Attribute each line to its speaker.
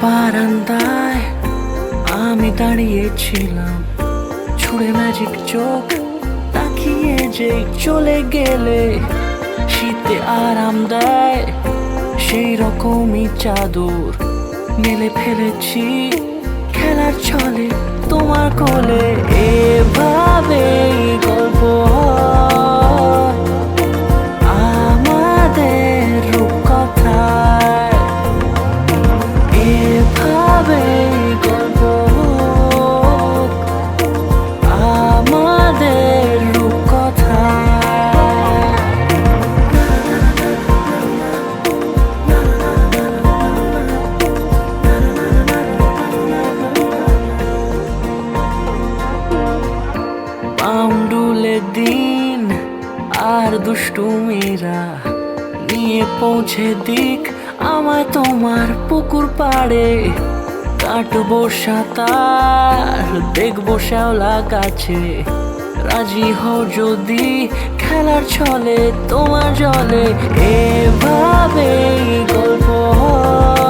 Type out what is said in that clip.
Speaker 1: বারান্দায় আমি দাঁড়িয়েছিলাম, ছুঁড়ে ম্যাজিক চোখ তাকিয়ে যে চলে গেলে। শীতে আরাম দেয় সেই রকমই চাদর মেলে ফেলেছি খেলার ছলে তোমার কোলে। এভাবেই গল্প হয় আমাদের রূপকথায়, এভাবেই গল্প হোক আমাদের রূপকথায়। পাউন্ডুলে দিন আর দুষ্টুমিরা নিয়ে পৌঁছে দিক আমায় তোমার পুকুর পাড়ে। কাটবো সাঁতার, দেখবো শ্যাওলা গাছে, রাজি হও যদি খেলার ছলে তোমার জলে। এভাবেই গল্প হয়